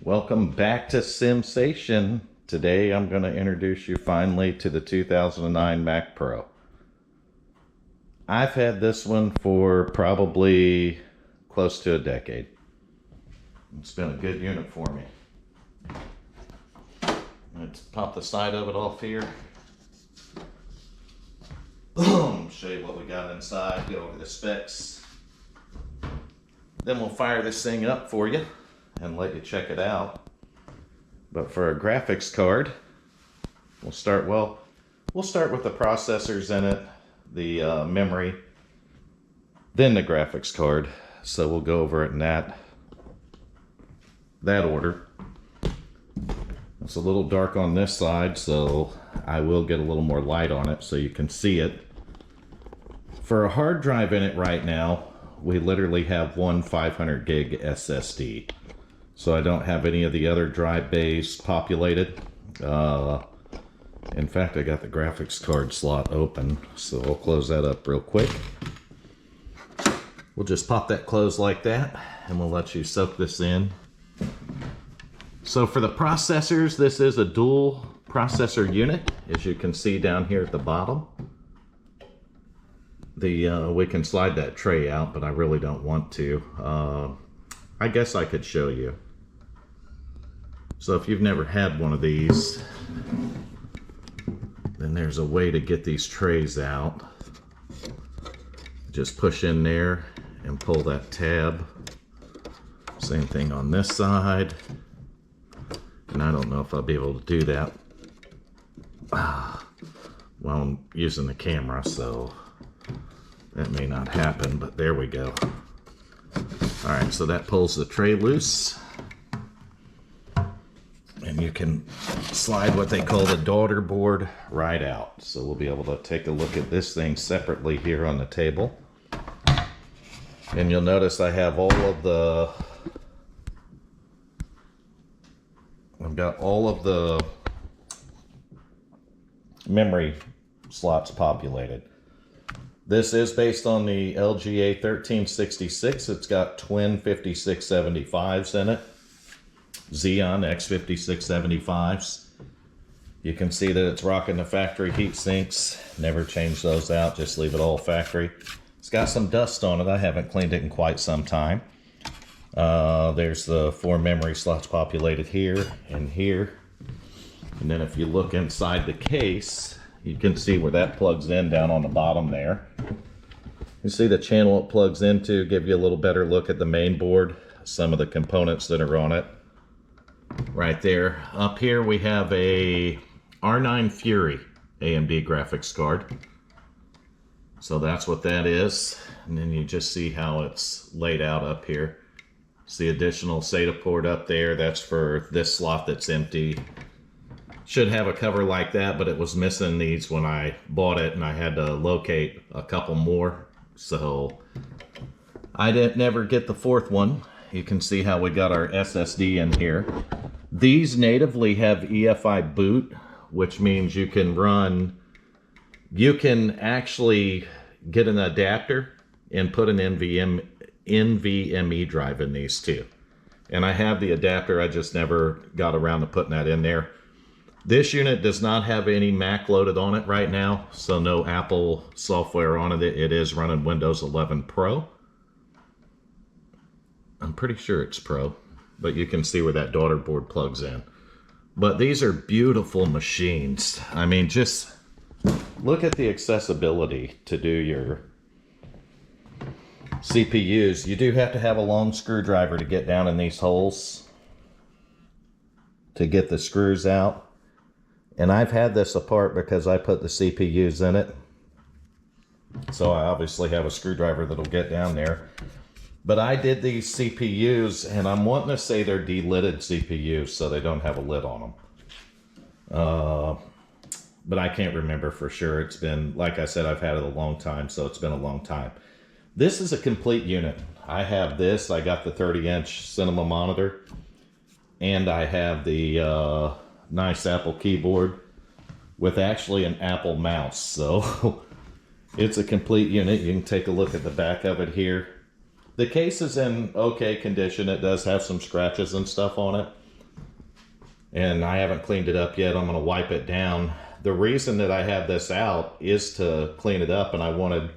Welcome back to Simsation. Today I'm going to introduce you finally to the 2009 Mac Pro. I've had this one for probably close to a decade. It's been a good unit for me. Let's pop the side of it off here. Boom! Show you what we got inside, go over the specs. Then we'll fire this thing up for you and let you check it out. But for a graphics card, we'll start with the processors in it, the memory, then the graphics card. So we'll go over it in that order. It's a little dark on this side, so I will get a little more light on it so you can see it. For a hard drive in it right now, we literally have one 500 gig SSD. So I don't have any of the other drive bays populated. In fact, I got the graphics card slot open, so I'll close that up real quick. We'll just pop that closed like that, and we'll let you soak this in. So for the processors, this is a dual processor unit, as you can see down here at the bottom. We can slide that tray out, but I really don't want to. I guess I could show you. So if you've never had one of these, then there's a way to get these trays out. Just push in there and pull that tab. Same thing on this side. And I don't know if I'll be able to do that while I'm using the camera, so that may not happen, but there we go. Alright, so that pulls the tray loose. And you can slide what they call the daughter board right out. So we'll be able to take a look at this thing separately here on the table. And you'll notice I have I've got all of the memory slots populated. This is based on the LGA 1366. It's got twin 5675s in it. Xeon X5675s. You can see that it's rocking the factory heat sinks. Never change those out, just leave it all factory. It's got some dust on it. I haven't cleaned it in quite some time. There's the 4 memory slots populated here and here. And then if you look inside the case, you can see where that plugs in down on the bottom there. You see the channel it plugs into, give you a little better look at the main board, some of the components that are on it. Right there. Up here we have a R9 Fury AMD graphics card. So that's what that is. And then you just see how it's laid out up here. See additional SATA port up there. That's for this slot that's empty. Should have a cover like that, but it was missing these when I bought it, and I had to locate a couple more. So I didn't never get the 4th one. You can see how we got our SSD in here. These natively have EFI boot, which means you can actually get an adapter and put an NVMe drive in these too. And I have the adapter, I just never got around to putting that in there. This unit does not have any Mac loaded on it right now, so no Apple software on it. It is running Windows 11 Pro. I'm pretty sure it's Pro, but you can see where that daughter board plugs in. But these are beautiful machines. I mean, just look at the accessibility to do your CPUs. You do have to have a long screwdriver to get down in these holes to get the screws out. And I've had this apart because I put the CPUs in it. So I obviously have a screwdriver that'll get down there. But I did these CPUs, and I'm wanting to say they're de-lidded CPUs, so they don't have a lid on them. But I can't remember for sure. It's been, like I said, I've had it a long time, so it's been a long time. This is a complete unit. I have this. I got the 30-inch cinema monitor, and I have the nice Apple keyboard with actually an Apple mouse. So it's a complete unit. You can take a look at the back of it here. The case is in okay condition. It does have some scratches and stuff on it. and I haven't cleaned it up yet. I'm going to wipe it down. The reason that I have this out is to clean it up, and I wanted,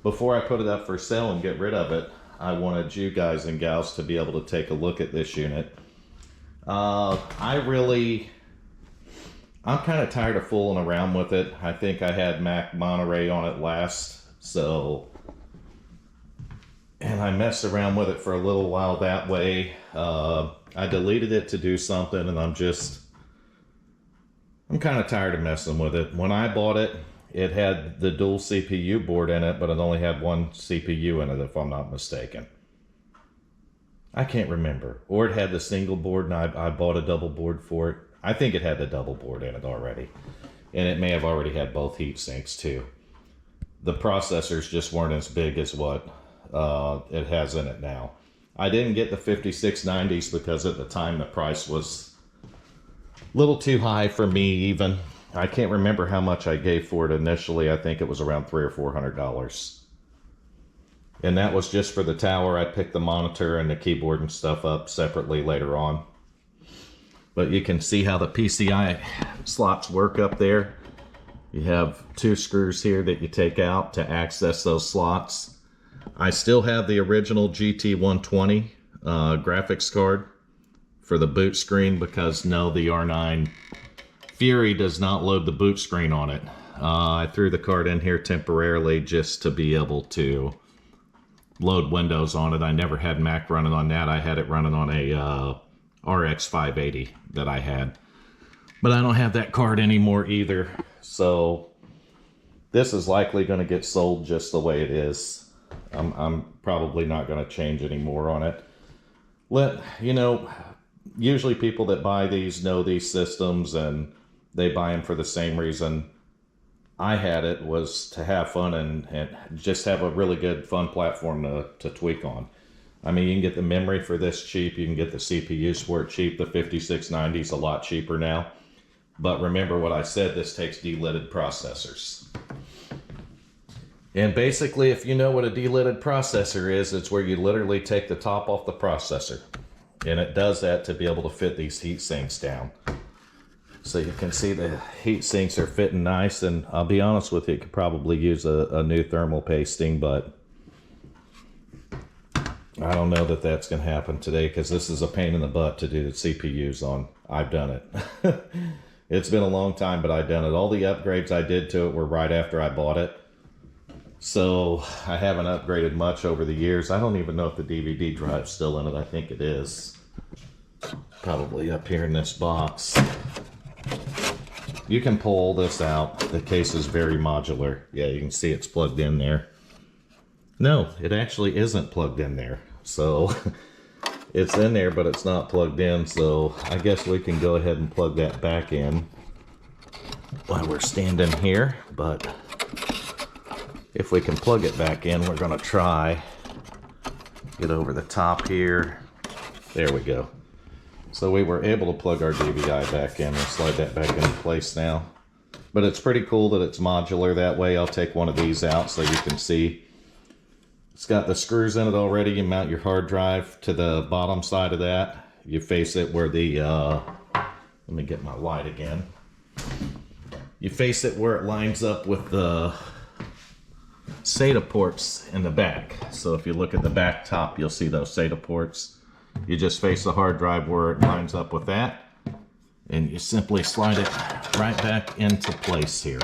before I put it up for sale and get rid of it, I wanted you guys and gals to be able to take a look at this unit. I'm kind of tired of fooling around with it. I think I had Mac Monterey on it last, and I messed around with it for a little while that way. I deleted it to do something, and I'm kind of tired of messing with it. When I bought it, it had the dual CPU board in it, but it only had one CPU in it, if I'm not mistaken. I can't remember. Or it had the single board, and I bought a double board for it. I think it had the double board in it already. And it may have already had both heat sinks too. The processors just weren't as big as what it has in it now. I didn't get the 5690s because at the time the price was a little too high for me even. I can't remember how much I gave for it initially. I think it was around $300 or $400. And that was just for the tower. I picked the monitor and the keyboard and stuff up separately later on. But you can see how the PCI slots work up there. You have two screws here that you take out to access those slots. I still have the original GT120 graphics card for the boot screen because no, the R9 Fury does not load the boot screen on it. I threw the card in here temporarily just to be able to load Windows on it. I never had Mac running on that. I had it running on a RX 580 that I had. But I don't have that card anymore either. So this is likely going to get sold just the way it is. I'm probably not going to change any more on it. Usually people that buy these know these systems and they buy them for the same reason I had it, was to have fun and just have a really good fun platform to tweak on. I mean, you can get the memory for this cheap. You can get the CPUs for it cheap. The 5690 is a lot cheaper now. But remember what I said, this takes delidded processors. And basically, if you know what a delidded processor is, it's where you literally take the top off the processor. And it does that to be able to fit these heat sinks down. So you can see the heat sinks are fitting nice. And I'll be honest with you, you could probably use a new thermal pasting, but I don't know that that's going to happen today because this is a pain in the butt to do the CPUs on. I've done it. It's been a long time, but I've done it. All the upgrades I did to it were right after I bought it. So I haven't upgraded much over the years. I don't even know if the DVD drive's still in it. I think it is. Probably up here in this box. You can pull this out. The case is very modular. Yeah, you can see it's plugged in there. No, it actually isn't plugged in there. So it's in there, but it's not plugged in. So I guess we can go ahead and plug that back in while we're standing here. But if we can plug it back in, we're going to try. Get over the top here. There we go. So we were able to plug our DVI back in and slide that back into place now. But it's pretty cool that it's modular that way. I'll take one of these out so you can see. It's got the screws in it already. You mount your hard drive to the bottom side of that. You face it where the, let me get my light again. You face it where it lines up with the SATA ports in the back. So if you look at the back top, you'll see those SATA ports. You just face the hard drive where it lines up with that. And you simply slide it right back into place here.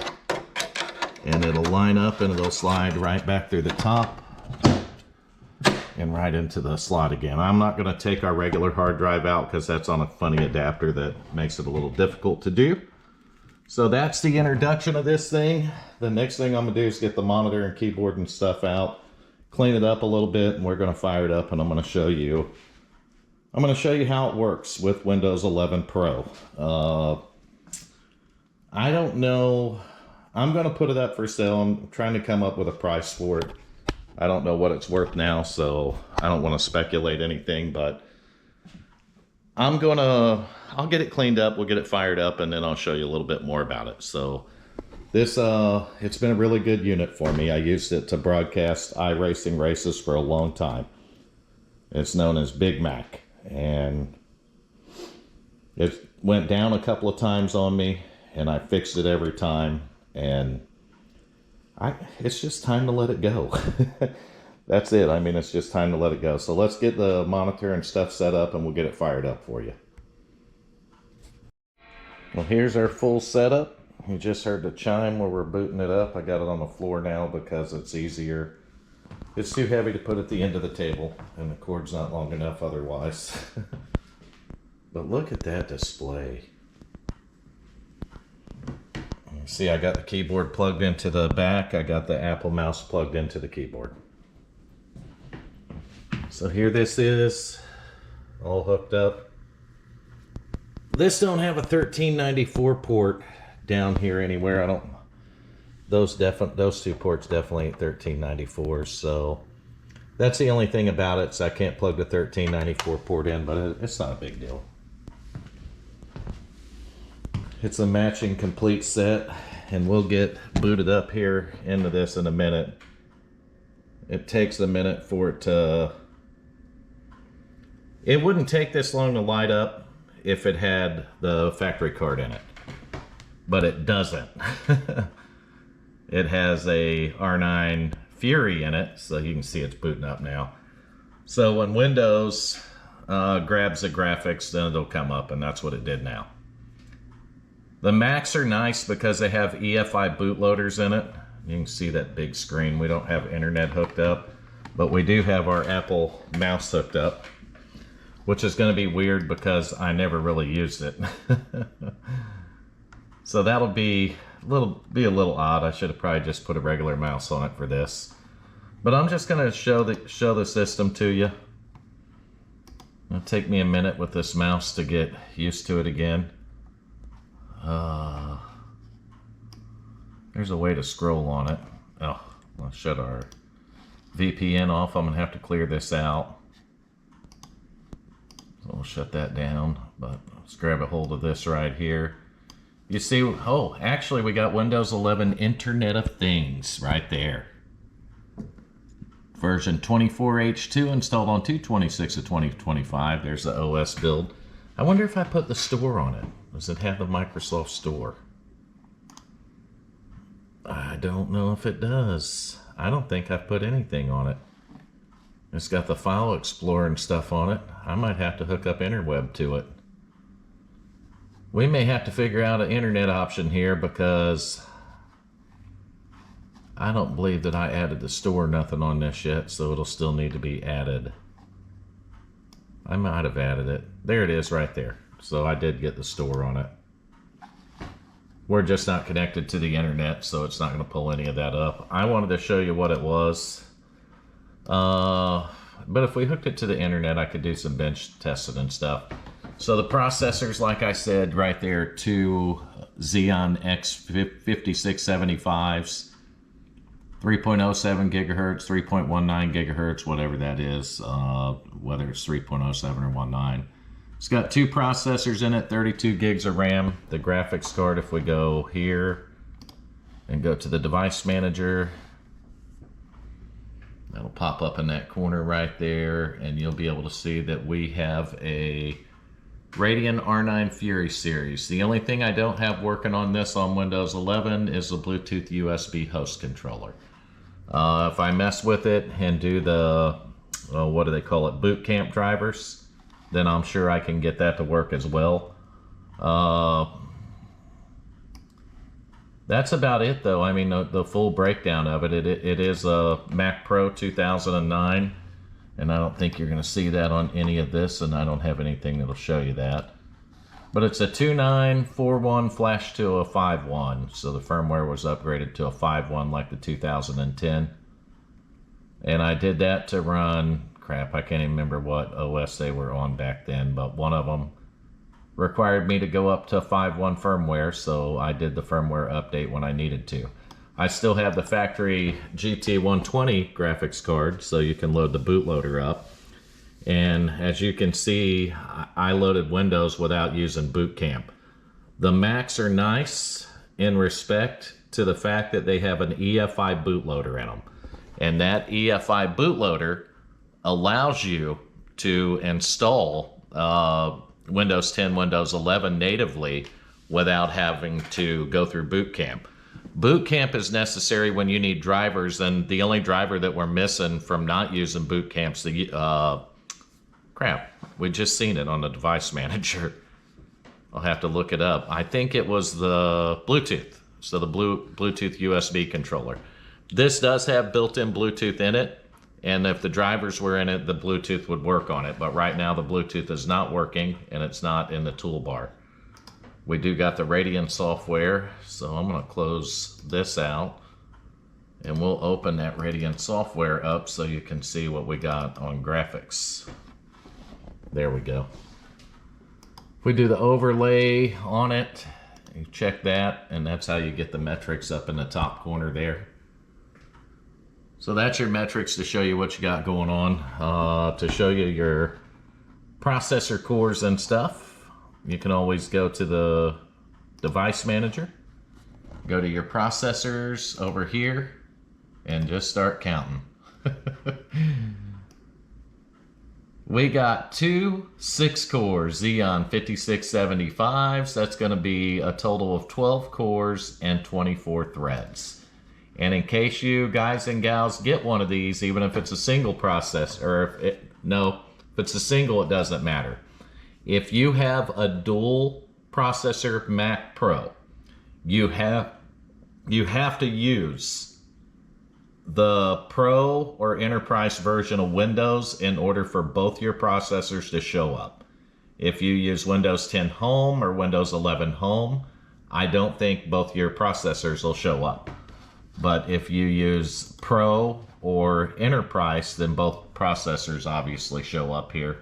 And it'll line up and it'll slide right back through the top and right into the slot again. I'm not going to take our regular hard drive out because that's on a funny adapter that makes it a little difficult to do. So that's the introduction of this thing. The next thing I'm going to do is get the monitor and keyboard and stuff out, clean it up a little bit, and we're going to fire it up and I'm going to show you how it works with Windows 11 Pro. I don't know. I'm going to put it up for sale. I'm trying to come up with a price for it. I don't know what it's worth now, so I don't want to speculate anything, but I'll get it cleaned up, we'll get it fired up, and then I'll show you a little bit more about it. So this, it's been a really good unit for me. I used it to broadcast iRacing races for a long time. It's known as Big Mac, and It went down a couple of times on me, and I fixed it every time, and it's just time to let it go. That's it. I mean, it's just time to let it go. So let's get the monitor and stuff set up, and we'll get it fired up for you. Well, here's our full setup. You just heard the chime where we're booting it up. I got it on the floor now because it's easier. It's too heavy to put at the end of the table, and the cord's not long enough otherwise. But look at that display. See, I got the keyboard plugged into the back. I got the Apple mouse plugged into the keyboard. So here this is, all hooked up. This don't have a 1394 port down here anywhere. I don't. Those two ports definitely ain't 1394. So that's the only thing about it. So I can't plug the 1394 port in, but it's not a big deal. It's a matching complete set, and we'll get booted up here into this in a minute. It takes a minute for it to... It wouldn't take this long to light up if it had the factory card in it, but it doesn't. It has a R9 Fury in it, so you can see it's booting up now. So when Windows grabs the graphics, then it'll come up, and that's what it did now. The Macs are nice because they have EFI bootloaders in it. You can see that big screen. We don't have internet hooked up, but we do have our Apple mouse hooked up, which is going to be weird because I never really used it. So that'll be a little odd. I should have probably just put a regular mouse on it for this. But I'm just going to show the system to you. It'll take me a minute with this mouse to get used to it again. There's a way to scroll on it. Oh, I'll shut our VPN off. I'm gonna have to clear this out. So we'll shut that down, but let's grab a hold of this right here. You see, oh, actually we got Windows 11 Internet of Things right there. Version 24H2 installed on 2/26 of 2025. There's the OS build. I wonder if I put the store on it. Does it have the Microsoft Store? I don't know if it does. I don't think I've put anything on it. It's got the File Explorer and stuff on it. I might have to hook up Interweb to it. We may have to figure out an internet option here because I don't believe that I added the store nothing on this yet, so it'll still need to be added. I might have added it. There it is right there. So I did get the store on it. We're just not connected to the internet, so it's not going to pull any of that up. I wanted to show you what it was. But if we hooked it to the internet, I could do some bench testing and stuff. So the processors, like I said, right there, two Xeon X5675s, 3.07 gigahertz, 3.19 gigahertz, whatever that is, whether it's 3.07 or 19. It's got two processors in it, 32 gigs of RAM. The graphics card, if we go here and go to the device manager, that'll pop up in that corner right there, and you'll be able to see that we have a Radeon R9 Fury series. The only thing I don't have working on this on Windows 11 is the Bluetooth USB host controller. If I mess with it and do the, what do they call it, boot camp drivers, then I'm sure I can get that to work as well. That's about it though. I mean, the full breakdown of it, it is a Mac Pro 2009, and I don't think you're going to see that on any of this, and I don't have anything that'll show you that. But it's a 2.9/4.1 flash to a 5.1, so the firmware was upgraded to a 5.1 like the 2010. And I did that to run, crap, I can't even remember what OS they were on back then, but one of them required me to go up to 5.1 firmware, so I did the firmware update when I needed to. I still have the factory GT120 graphics card, so you can load the bootloader up. And as you can see, I loaded Windows without using Boot Camp. The Macs are nice in respect to the fact that they have an EFI bootloader in them. And that EFI bootloader allows you to install Windows 10, Windows 11 natively without having to go through boot camp. Boot camp is necessary when you need drivers, and the only driver that we're missing from not using boot camp's the crap. We just seen it on the device manager. I'll have to look it up. I think it was the Bluetooth. So the Bluetooth USB controller. This does have built-in Bluetooth in it, and if the drivers were in it, the Bluetooth would work on it. But right now the Bluetooth is not working, and it's not in the toolbar. We do got the Radeon software, so I'm going to close this out, and we'll open that Radeon software up so you can see what we got on graphics. There we go. If we do the overlay on it, you check that, and that's how you get the metrics up in the top corner there. So that's your metrics to show you what you got going on. To show you your processor cores and stuff, you can always go to the device manager, go to your processors over here, and just start counting. We got two 6-core Xeon 5675s. That's going to be a total of 12 cores and 24 threads. And in case you guys and gals get one of these, even if it's a single processor, or if it's a single, it doesn't matter. If you have a dual processor Mac Pro, you have to use the Pro or Enterprise version of Windows in order for both your processors to show up. If you use Windows 10 Home or Windows 11 Home, I don't think both your processors will show up. But if you use Pro or Enterprise, then both processors obviously show up here.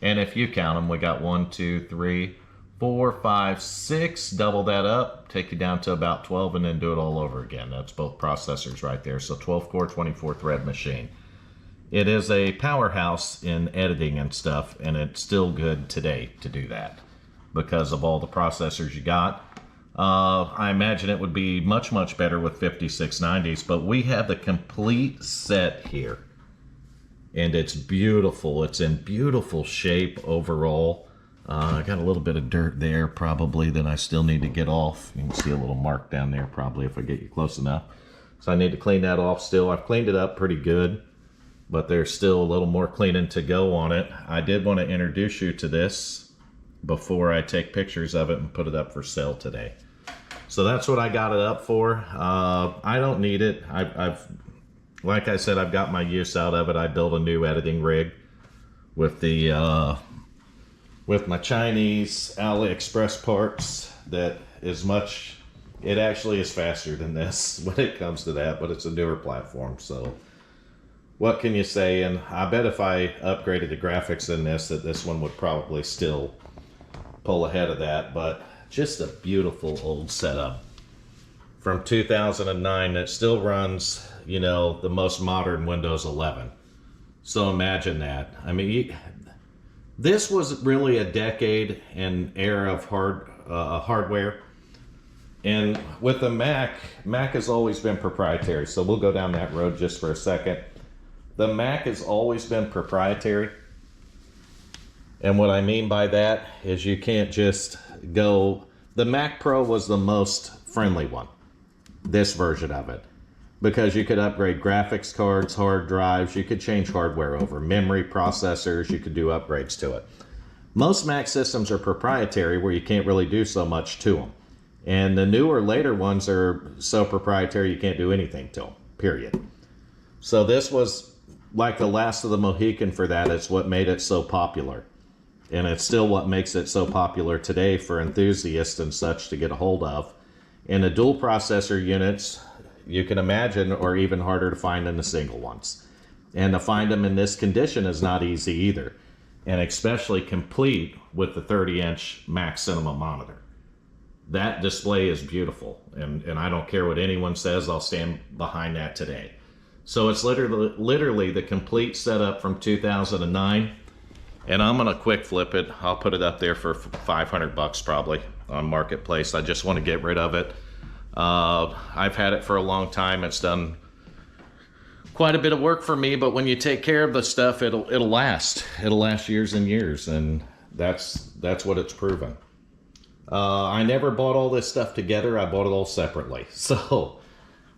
And if you count them, we got 1, 2, 3, 4, 5, 6, double that up, take you down to about 12, and then do it all over again. That's both processors right there. So 12 core, 24 thread machine. It is a powerhouse in editing and stuff, and it's still good today to do that because of all the processors you got. I imagine it would be much, much better with 5690s, but we have the complete set here. And it's beautiful. It's in beautiful shape overall. I got a little bit of dirt there probably that I still need to get off. You can see a little mark down there probably if I get you close enough. So I need to clean that off still. I've cleaned it up pretty good, but there's still a little more cleaning to go on it. I did want to introduce you to this before I take pictures of it and put it up for sale today. So that's what I got it up for. I don't need it. Like I said, I've got my use out of it. I built a new editing rig with the with my Chinese AliExpress parts that is much, it actually is faster than this when it comes to that, but it's a newer platform, so what can you say? And I bet if I upgraded the graphics in this, that this one would probably still pull ahead of that, but just a beautiful old setup from 2009 that still runs, you know, the most modern Windows 11. So imagine that. I mean, this was really a decade and era of hardware. And with the Mac has always been proprietary. So we'll go down that road just for a second. The Mac has always been proprietary. And what I mean by that is you can't just go... The Mac Pro was the most friendly one, this version of it. Because you could upgrade graphics cards, hard drives, you could change hardware over, memory, processors, you could do upgrades to it. Most Mac systems are proprietary where you can't really do so much to them. And the newer, later ones are so proprietary you can't do anything to them, period. So this was like the last of the Mohican for that. It's what made it so popular. And it's still what makes it so popular today for enthusiasts and such to get a hold of. And the dual processor units, you can imagine, are even harder to find than the single ones. And to find them in this condition is not easy either. And especially complete with the 30-inch Mac Cinema monitor. That display is beautiful. And I don't care what anyone says, I'll stand behind that today. So it's literally the complete setup from 2009. And I'm going to quick flip it. I'll put it up there for $500 probably on Marketplace. I just want to get rid of it. I've had it for a long time. It's done quite a bit of work for me, but when you take care of the stuff, it'll last. It'll last years and years. And that's what it's proven. I never bought all this stuff together. I bought it all separately. So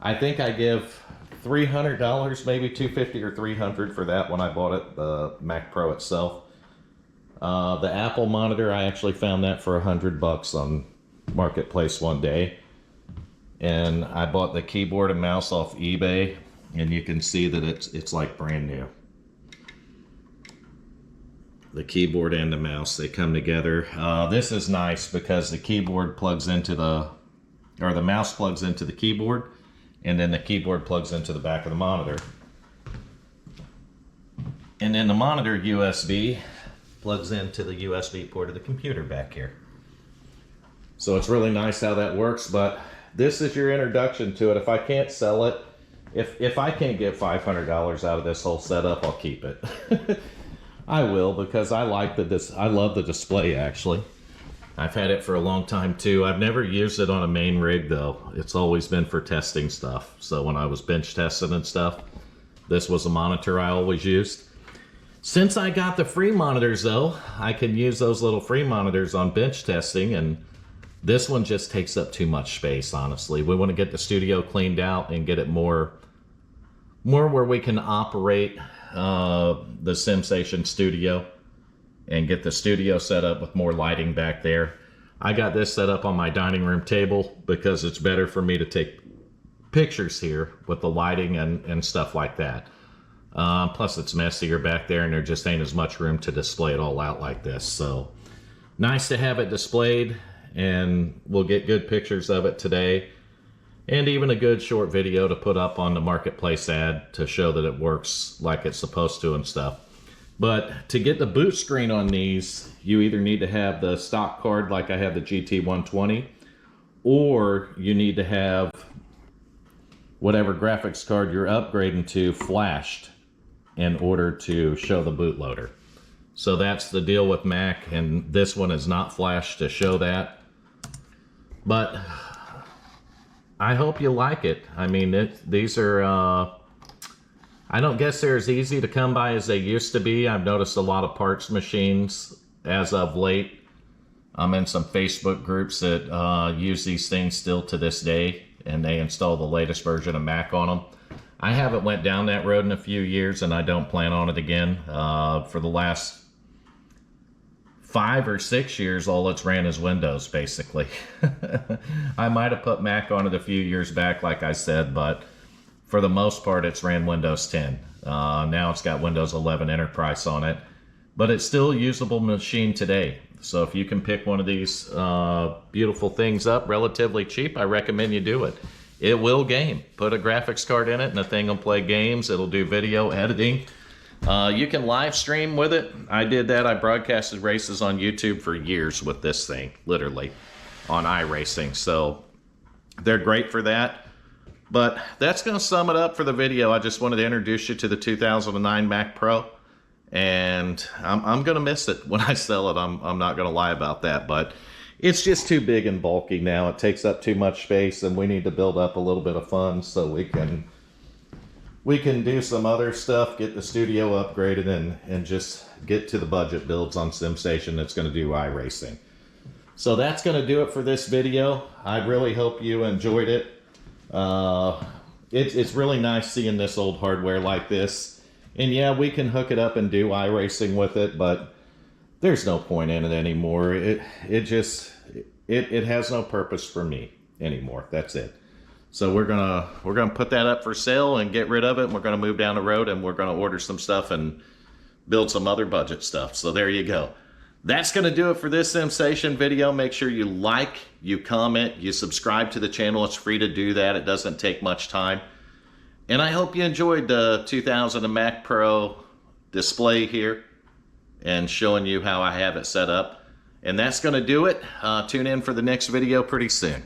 I think I give $300, maybe $250 or $300 for that when I bought it, the Mac Pro itself. The Apple monitor, I actually found that for $100 on Marketplace one day. And I bought the keyboard and mouse off eBay, and you can see that it's like brand new. The keyboard and the mouse, they come together. This is nice because the keyboard plugs into the mouse plugs into the keyboard, and then the keyboard plugs into the back of the monitor. And then the monitor USB plugs into the USB port of the computer back here. So it's really nice how that works, but this is your introduction to it. If I can't sell it, if I can't get $500 out of this whole setup, I'll keep it. I will, because I like I love the display, actually. I've had it for a long time too. I've never used it on a main rig though. It's always been for testing stuff. So when I was bench testing and stuff, this was a monitor I always used. Since I got the free monitors though, I can use those little free monitors on bench testing, and this one just takes up too much space, honestly. We want to get the studio cleaned out and get it more where we can operate the SimStation studio and get the studio set up with more lighting back there. I got this set up on my dining room table because it's better for me to take pictures here with the lighting and stuff like that. Plus it's messier back there, and there just ain't as much room to display it all out like this. So nice to have it displayed, and we'll get good pictures of it today, and even a good short video to put up on the Marketplace ad to show that it works like it's supposed to and stuff. But to get the boot screen on these, you either need to have the stock card like I have the GT120, or you need to have whatever graphics card you're upgrading to flashed in order to show the bootloader. So that's the deal with Mac, and this one is not flashed to show that. But I hope you like it. I mean, these are, I don't guess they're as easy to come by as they used to be. I've noticed a lot of parts machines as of late. I'm in some Facebook groups that use these things still to this day, and they install the latest version of Mac on them. I haven't went down that road in a few years, and I don't plan on it again. For the last 5 or 6 years, all it's ran is Windows, basically. I might have put Mac on it a few years back, like I said, but for the most part, it's ran Windows 10. Now it's got Windows 11 Enterprise on it, but it's still a usable machine today. So if you can pick one of these beautiful things up relatively cheap, I recommend you do it. It will game. Put a graphics card in it, and the thing will play games. It'll do video editing. You can live stream with it. I did that. I broadcasted races on YouTube for years with this thing, literally, on iRacing. So they're great for that. But that's going to sum it up for the video. I just wanted to introduce you to the 2009 Mac Pro. And I'm going to miss it when I sell it. I'm not going to lie about that. But it's just too big and bulky now. It takes up too much space, and we need to build up a little bit of funds so we can do some other stuff, get the studio upgraded, and just get to the budget builds on SimStation that's going to do iRacing. So that's going to do it for this video. I really hope you enjoyed it. It's really nice seeing this old hardware like this. And yeah, we can hook it up and do iRacing with it, but there's no point in it anymore. It has no purpose for me anymore. That's it. So we're gonna put that up for sale and get rid of it. And we're gonna move down the road, and we're gonna order some stuff and build some other budget stuff. So there you go. That's gonna do it for this SimStation video. Make sure you like, you comment, you subscribe to the channel. It's free to do that. It doesn't take much time. And I hope you enjoyed the 2000 Mac Pro display here and showing you how I have it set up. And that's gonna do it. Tune in for the next video pretty soon.